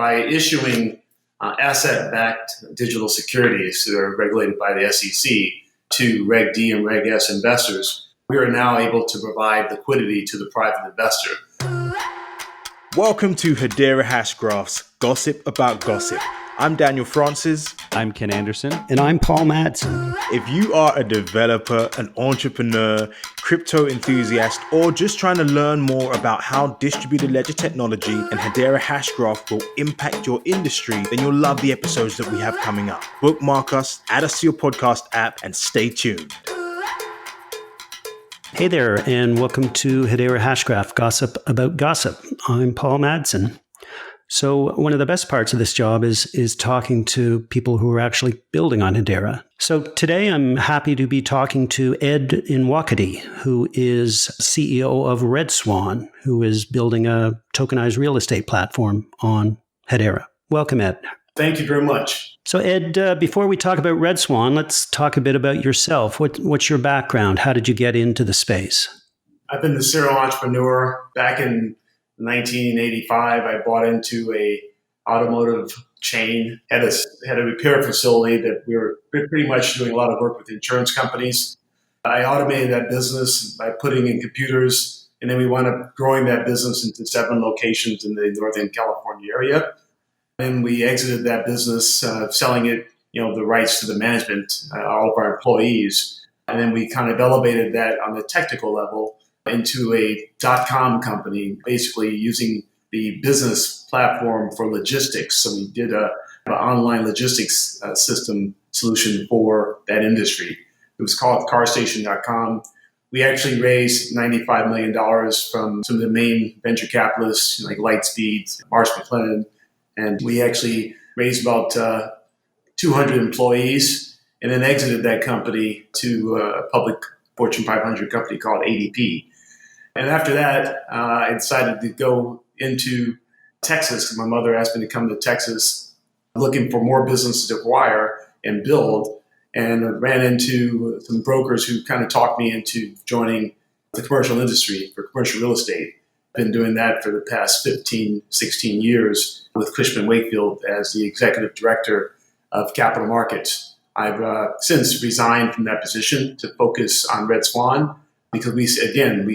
by issuing asset-backed digital securities that are regulated by the SEC to Reg D and Reg S investors, we are now able to provide liquidity to the private investor. Welcome to Hedera Hashgraph's Gossip About Gossip. I'm Daniel Francis. I'm Ken Anderson. And I'm Paul Madsen. If you are a developer, an entrepreneur, crypto enthusiast, or just trying to learn more about how distributed ledger technology and Hedera Hashgraph will impact your industry, then you'll love the episodes that we have coming up. Bookmark us, add us to your podcast app, and stay tuned. Hey there, and welcome to Hedera Hashgraph, Gossip About Gossip. I'm Paul Madsen. So one of the best parts of this job is talking to people who are actually building on Hedera. So today I'm happy to be talking to Ed Nwokedi, who is CEO of Red Swan, who is building a tokenized real estate platform on Hedera. Welcome, Ed. Thank you very much. So Ed, before we talk about Red Swan, let's talk a bit about yourself. What's your background? How did you get into the space? I've been a serial entrepreneur. Back in 1985, I bought into a automotive chain, had a repair facility that we were pretty much doing a lot of work with insurance companies. I automated that business by putting in computers, and then we wound up growing that business into 7 locations in the Northern California area. Then we exited that business, selling it, the rights to the management, all of our employees. And then we kind of elevated that on the technical level into a .com company, basically using the business platform for logistics. So we did an online logistics system solution for that industry. It was called carstation.com. We actually raised $95 million from some of the main venture capitalists like Lightspeed, Marsh McLennan, and we actually raised about 200 employees and then exited that company to a public Fortune 500 company called ADP. And after that, I decided to go into Texas because my mother asked me to come to Texas looking for more businesses to acquire and build, and ran into some brokers who kind of talked me into joining the commercial industry for commercial real estate. I've been doing that for the past 15, 16 years with Cushman & Wakefield as the executive director of capital markets. I've since resigned from that position to focus on Red Swan, because we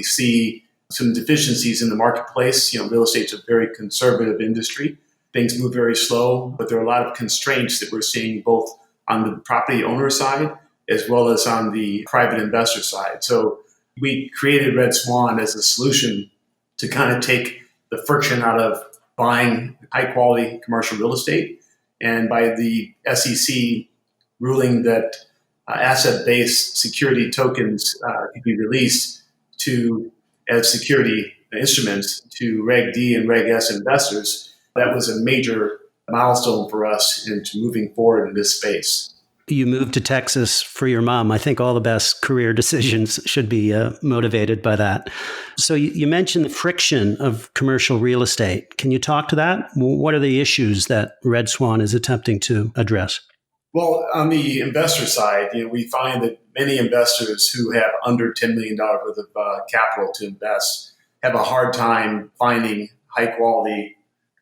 see some deficiencies in the marketplace. Real estate's a very conservative industry. Things move very slow, but there are a lot of constraints that we're seeing both on the property owner side as well as on the private investor side. So we created Red Swan as a solution to kind of take the friction out of buying high quality commercial real estate. And by the SEC ruling that asset-based security tokens can be released as security instruments to Reg D and Reg S investors, that was a major milestone for us into moving forward in this space. You moved to Texas for your mom. I think all the best career decisions should be motivated by that. So you mentioned the friction of commercial real estate. Can you talk to that? What are the issues that Red Swan is attempting to address? Well, on the investor side, we find that many investors who have under $10 million worth of capital to invest have a hard time finding high quality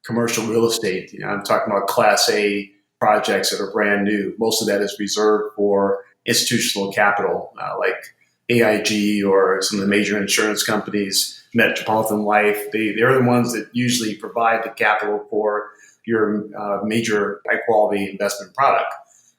commercial real estate. I'm talking about Class A projects that are brand new. Most of that is reserved for institutional capital, like AIG or some of the major insurance companies, Metropolitan Life. They're the ones that usually provide the capital for your major high quality investment product.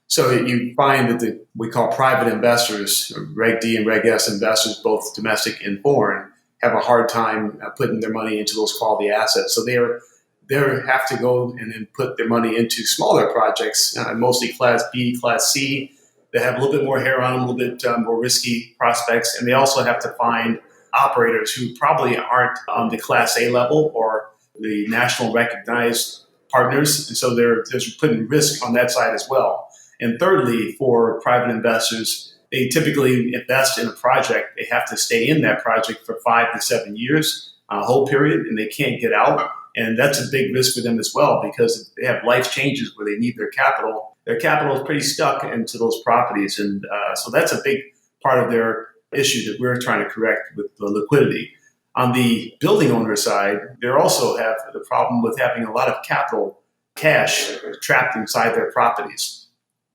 So you find that we call private investors, Reg D and Reg S investors, both domestic and foreign, have a hard time putting their money into those quality assets. So they have to go and then put their money into smaller projects, mostly Class B, Class C, that have a little bit more hair on them, a little bit more risky prospects. And they also have to find operators who probably aren't on the Class A level or the national recognized partners. And so they're putting risk on that side as well. And thirdly, for private investors, they typically invest in a project. They have to stay in that project for 5 to 7 years, a whole period, and they can't get out. And that's a big risk for them as well, because if they have life changes where they need their capital is pretty stuck into those properties. And so that's a big part of their issue that we're trying to correct with the liquidity. On the building owner side, they also have the problem with having a lot of capital cash trapped inside their properties.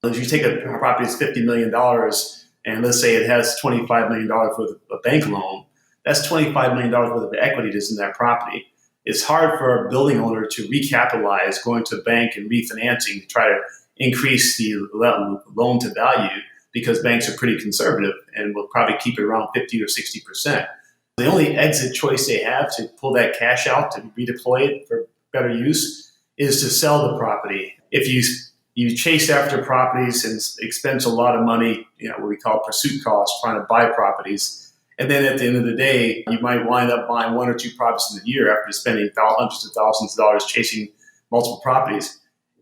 If you take a property that's $50 million and let's say it has $25 million worth of a bank loan, that's $25 million worth of equity that's in that property. It's hard for a building owner to recapitalize, going to a bank and refinancing to try to increase the loan to value because banks are pretty conservative and will probably keep it around 50 or 60%. The only exit choice they have to pull that cash out to redeploy it for better use is to sell the property. If you chase after properties and expend a lot of money, what we call pursuit costs, trying to buy properties, and then at the end of the day, you might wind up buying one or two properties in a year after spending hundreds of thousands of dollars chasing multiple properties.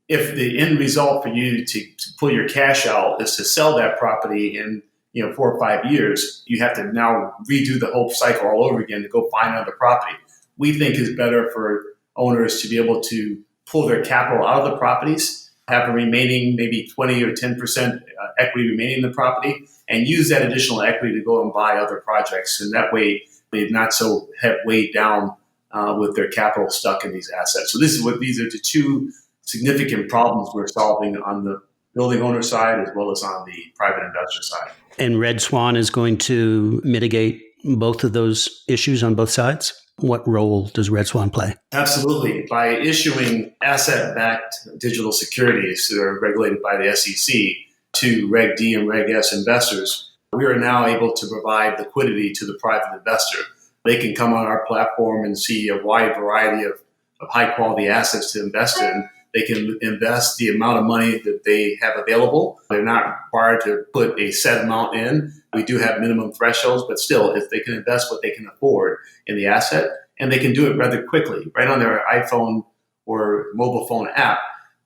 If the end result for you to pull your cash out is to sell that property in 4 or 5 years, you have to now redo the whole cycle all over again to go find another property. We think it's better for owners to be able to pull their capital out of the properties, have a remaining maybe 20 or 10% equity remaining in the property, and use that additional equity to go and buy other projects. And that way, they're not so weighed down with their capital stuck in these assets. So these are the two significant problems we're solving on the building owner side as well as on the private investor side. And Red Swan is going to mitigate both of those issues on both sides? What role does Red Swan play? Absolutely. By issuing asset-backed digital securities that are regulated by the SEC to Reg D and Reg S investors, we are now able to provide liquidity to the private investor. They can come on our platform and see a wide variety of high-quality assets to invest in. They can invest the amount of money that they have available. They're not required to put a set amount in. We do have minimum thresholds, but still, if they can invest what they can afford in the asset, and they can do it rather quickly, right on their iPhone or mobile phone app,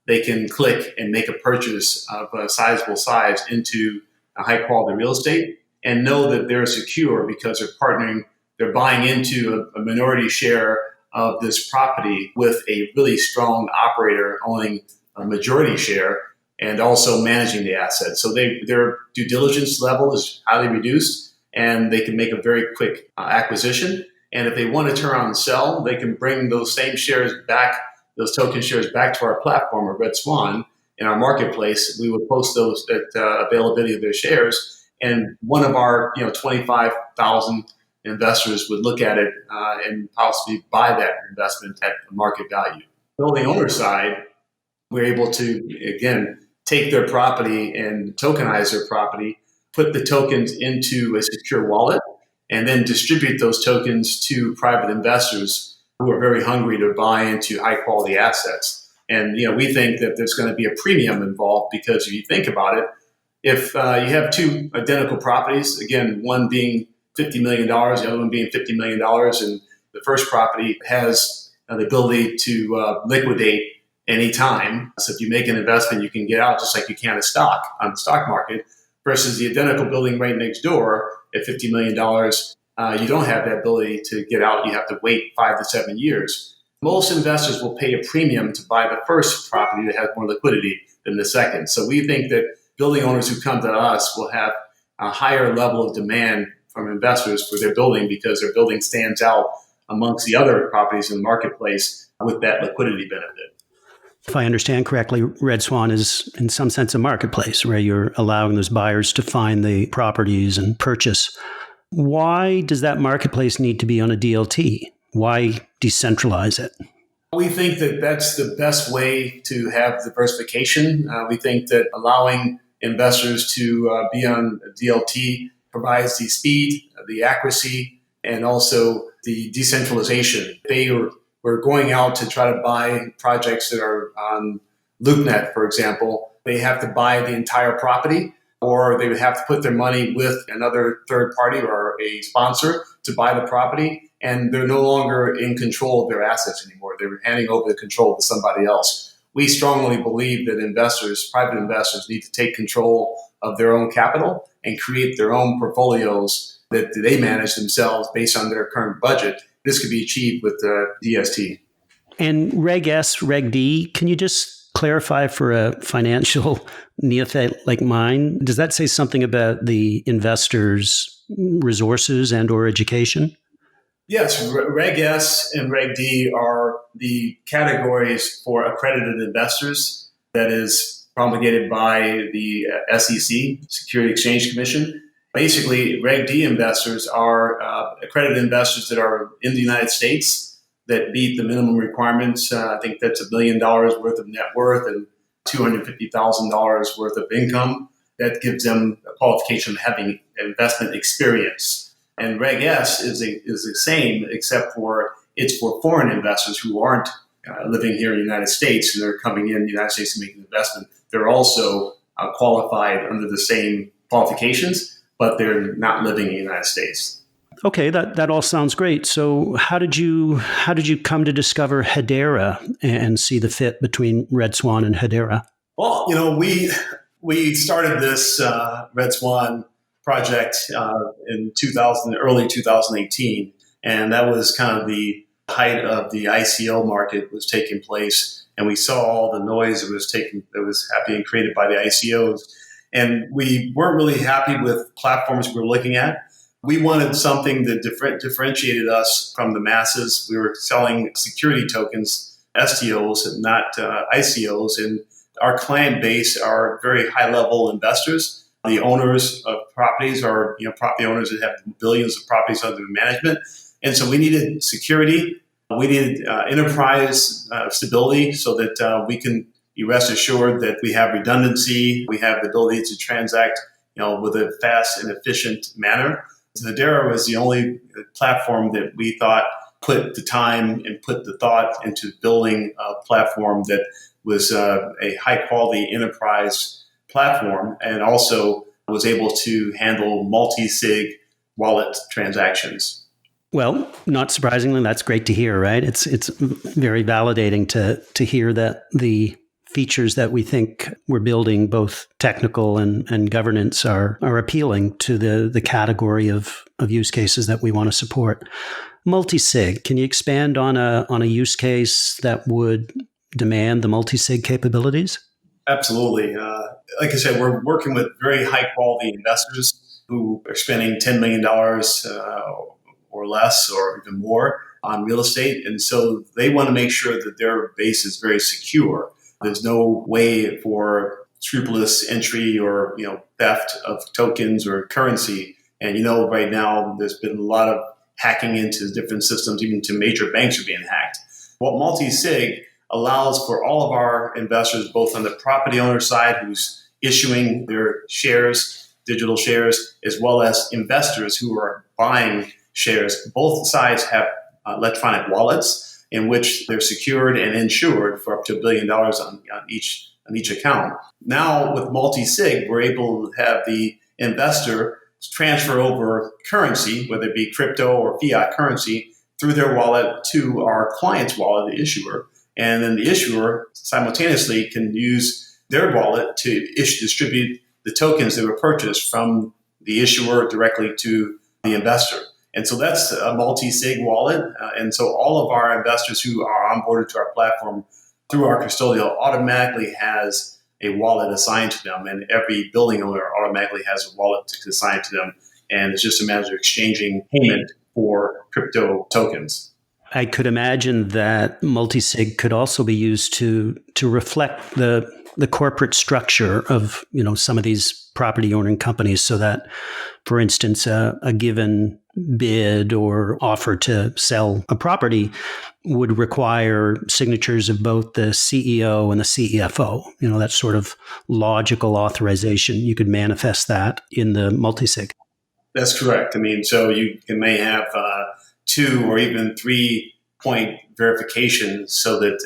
they can click and make a purchase of a sizable size into a high-quality real estate and know that they're secure because they're buying into a minority share of this property with a really strong operator owning a majority share and also managing the asset. So their due diligence level is highly reduced and they can make a very quick acquisition. And if they want to turn around and sell, they can bring those same shares back, those token shares back to our platform or Red Swan in our marketplace. We would post those availability of their shares. And one of our 25,000 investors would look at it and possibly buy that investment at market value. Building owner side, we're able to, again, take their property and tokenize their property, put the tokens into a secure wallet, and then distribute those tokens to private investors who are very hungry to buy into high-quality assets. And we think that there's going to be a premium involved because if you think about it, if you have two identical properties, again, one being $50 million, the other one being $50 million, and the first property has the ability to liquidate anytime. So if you make an investment, you can get out just like you can a stock on the stock market, versus the identical building right next door at $50 million, you don't have that ability to get out. You have to wait 5 to 7 years. Most investors will pay a premium to buy the first property that has more liquidity than the second. So we think that building owners who come to us will have a higher level of demand from investors for their building because their building stands out amongst the other properties in the marketplace with that liquidity benefit. If I understand correctly, Red Swan is in some sense a marketplace where you're allowing those buyers to find the properties and purchase. Why does that marketplace need to be on a DLT? Why decentralize it? We think that that's the best way to have diversification. We think that allowing investors to be on a DLT provides the speed, the accuracy, and also the decentralization. We're going out to try to buy projects that are on LoopNet, for example. They have to buy the entire property, or they would have to put their money with another third party or a sponsor to buy the property, and they're no longer in control of their assets anymore. They're handing over the control to somebody else. We strongly believe that private investors need to take control of their own capital and create their own portfolios that they manage themselves based on their current budget. This could be achieved with DST. And Reg S, Reg D, can you just clarify for a financial neophyte like mine? Does that say something about the investor's resources and or education? Yes, Reg S and Reg D are the categories for accredited investors that is promulgated by the SEC, Security Exchange Commission. Basically, Reg D investors are accredited investors that are in the United States that meet the minimum requirements. I think that's $1 million worth of net worth and $250,000 worth of income. That gives them a qualification of having investment experience. And Reg S is the same, except for it's for foreign investors who aren't living here in the United States and they're coming in the United States to make an investment. They're also qualified under the same qualifications, but they're not living in the United States. Okay, that all sounds great. So how did you come to discover Hedera and see the fit between Red Swan and Hedera? Well, we started this Red Swan project in early 2018, and that was kind of the height of the ICO market was taking place, and we saw all the noise that was being created by the ICOs, and we weren't really happy with platforms we were looking at. We wanted something that differentiated us from the masses. We were selling security tokens, STOs, and not ICOs, and our client base are very high-level investors. The owners of properties are property owners that have billions of properties under management. And so we needed security. We needed enterprise stability so that we can be rest assured that we have redundancy. We have the ability to transact with a fast and efficient manner. Hadera was the only platform that we thought put the time and put the thought into building a platform that was a high-quality enterprise platform and also was able to handle multi-sig wallet transactions. Well, not surprisingly, that's great to hear, right? It's very validating to hear that the features that we think we're building, both technical and governance, are appealing to the category of use cases that we want to support. Multisig, can you expand on a use case that would demand the multisig capabilities? Absolutely. Like I said, we're working with very high quality investors who are spending $10 million or less or even more on real estate. And so they want to make sure that their base is very secure. There's no way for scrupulous entry or theft of tokens or currency. And right now there's been a lot of hacking into different systems, even to major banks are being hacked. What multi-sig allows for all of our investors, both on the property owner side who's issuing their shares, digital shares, as well as investors who are buying shares. Both sides have electronic wallets in which they're secured and insured for up to $1 billion on each account. Now with multi-sig, we're able to have the investor transfer over currency, whether it be crypto or fiat currency, through their wallet to our client's wallet, the issuer. And then the issuer simultaneously can use their wallet to distribute the tokens that were purchased from the issuer directly to the investor. And so that's a multi-sig wallet. And so all of our investors who are onboarded to our platform through our custodial automatically has a wallet assigned to them. And every building owner automatically has a wallet assigned to them. And it's just a matter of exchanging payment for crypto tokens. I could imagine that multisig could also be used to reflect the corporate structure of some of these property owning companies, so that, for instance, a given bid or offer to sell a property would require signatures of both the CEO and the CFO. That sort of logical authorization. You could manifest that in the multisig. That's correct. So you may have 2 or even 3 point verification, so that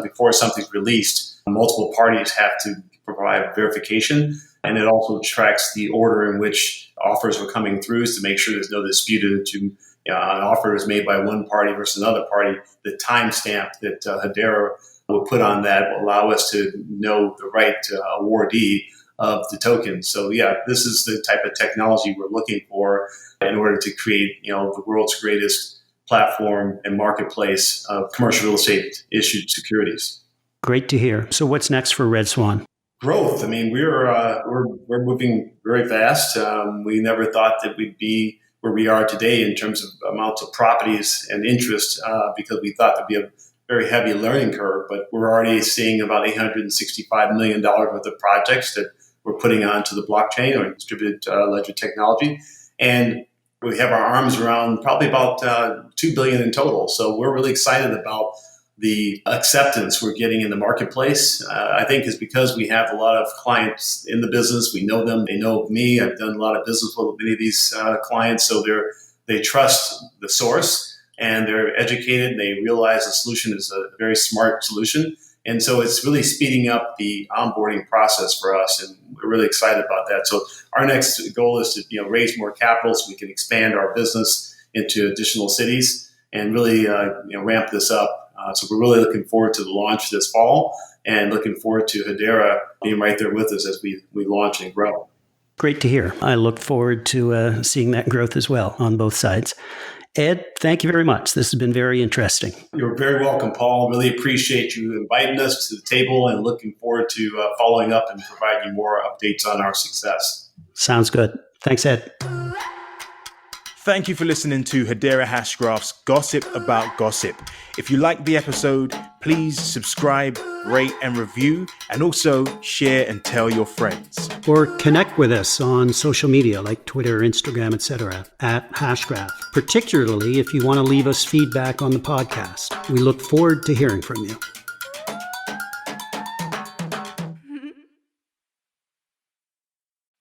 before something's released, multiple parties have to provide verification. And it also tracks the order in which offers were coming through to make sure there's no dispute to an offer was made by one party versus another party. The timestamp that Hedera will put on that will allow us to know the right awardee of the token. So this is the type of technology we're looking for in order to create the world's greatest platform and marketplace of commercial real estate issued securities. Great to hear. So what's next for Red Swan? Growth. We're moving very fast. We never thought that we'd be where we are today in terms of amounts of properties and interest, because we thought there'd be a very heavy learning curve, but we're already seeing about $865 million worth of projects that we're putting onto the blockchain or distributed ledger technology. And we have our arms around probably about $2 billion in total. So we're really excited about the acceptance we're getting in the marketplace. I think is because we have a lot of clients in the business. We know them. They know me. I've done a lot of business with many of these clients. So they trust the source and they're educated. And they realize the solution is a very smart solution. And so it's really speeding up the onboarding process for us. And we're really excited about that. So our next goal is to raise more capital so we can expand our business into additional cities and really ramp this up. So we're really looking forward to the launch this fall and looking forward to Hedera being right there with us as we launch and grow. Great to hear. I look forward to seeing that growth as well on both sides. Ed, thank you very much. This has been very interesting. You're very welcome, Paul. Really appreciate you inviting us to the table and looking forward to following up and providing you more updates on our success. Sounds good. Thanks, Ed. Thank you for listening to Hadera Hashgraph's Gossip About Gossip. If you liked the episode, please subscribe, rate and review, and also share and tell your friends. Or connect with us on social media like Twitter, Instagram, etc. at Hashgraph, particularly if you want to leave us feedback on the podcast. We look forward to hearing from you.